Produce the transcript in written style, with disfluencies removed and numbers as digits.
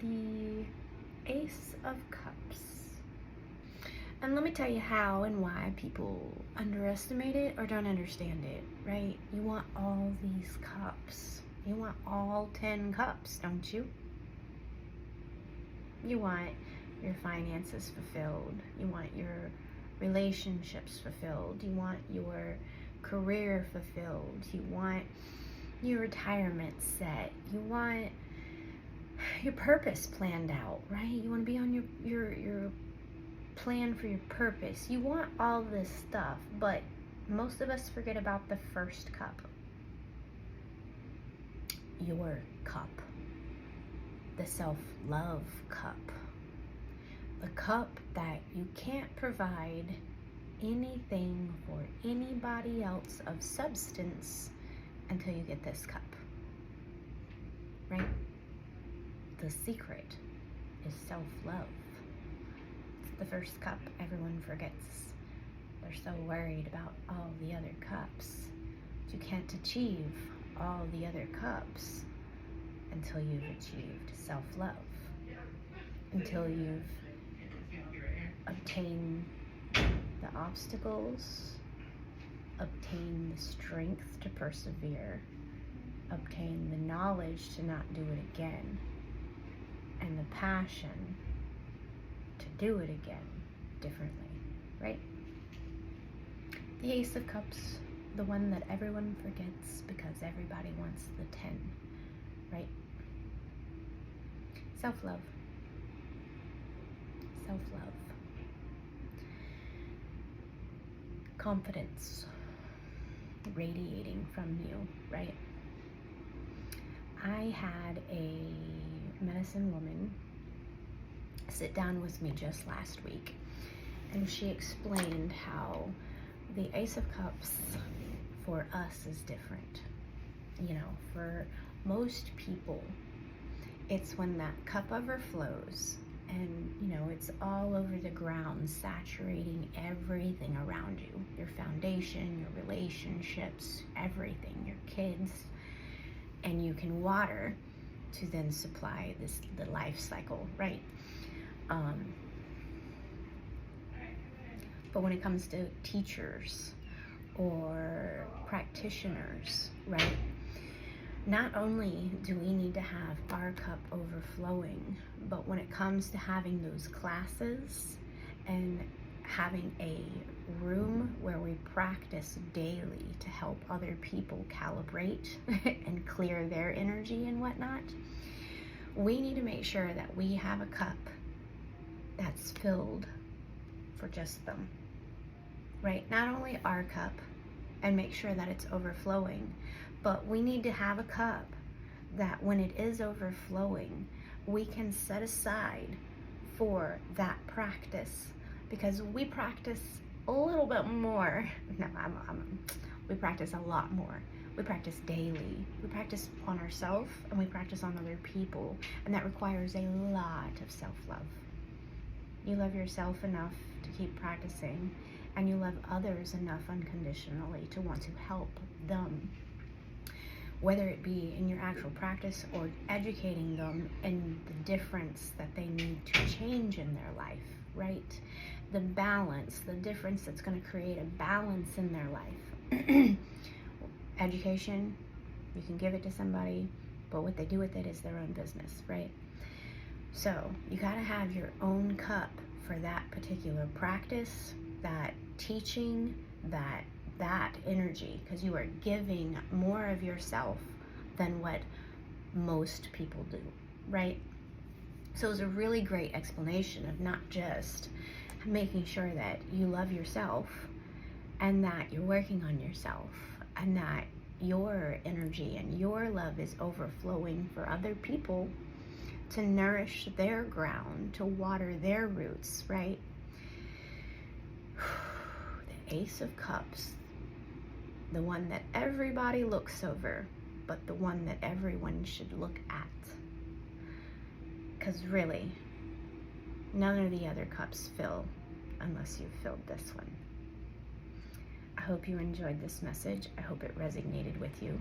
the Ace of Cups. And let me tell you how and why people underestimate it or don't understand it, right? You want all these cups. You want all 10 cups, don't you? You want your finances fulfilled. You want your relationships fulfilled. You want your career fulfilled. You want your retirement set. You want your purpose planned out, right? You want to be on your plan for your purpose. You want all this stuff, but most of us forget about the first cup. Your cup. The self-love cup. The cup that you can't provide anything for anybody else of substance until you get this cup, right? The secret is self-love. It's the first cup everyone forgets. They're so worried about all the other cups. You can't achieve all the other cups until you've achieved self-love, until you've obtained the obstacles, obtained the strength to persevere, obtained the knowledge to not do it again, and the passion to do it again differently, right? The Ace of Cups, the one that everyone forgets because everybody wants the 10, right? Self-love. Self-love. Confidence radiating from you, right? I had a medicine woman sit down with me just last week, and she explained how the Ace of Cups for us is different. You know, for most people, it's when that cup overflows and, you know, it's all over the ground, saturating everything around you. Your foundation, your relationships, everything, your kids. And you can water to then supply the life cycle, right? But when it comes to teachers or practitioners, right? Not only do we need to have our cup overflowing, but when it comes to having those classes and having a room where we practice daily to help other people calibrate and clear their energy and whatnot, we need to make sure that we have a cup that's filled for just them, right? Not only our cup, and make sure that it's overflowing, but we need to have a cup that when it is overflowing, we can set aside for that practice, because we practice a little bit more. No, we practice a lot more. We practice daily. We practice on ourselves and we practice on other people, and that requires a lot of self-love. You love yourself enough to keep practicing, and you love others enough unconditionally to want to help them, whether it be in your actual practice or educating them in the difference that they need to change in their life, right? The balance, the difference that's going to create a balance in their life. Education, you can give it to somebody, but what they do with it is their own business, right? So you got to have your own cup for that particular practice, that teaching, that energy, because you are giving more of yourself than what most people do, right? So it was a really great explanation of not just making sure that you love yourself and that you're working on yourself and that your energy and your love is overflowing for other people to nourish their ground, to water their roots, right? The Ace of Cups, the one that everybody looks over, but the one that everyone should look at. Because really, none of the other cups fill unless you've filled this one. I hope you enjoyed this message. I hope it resonated with you.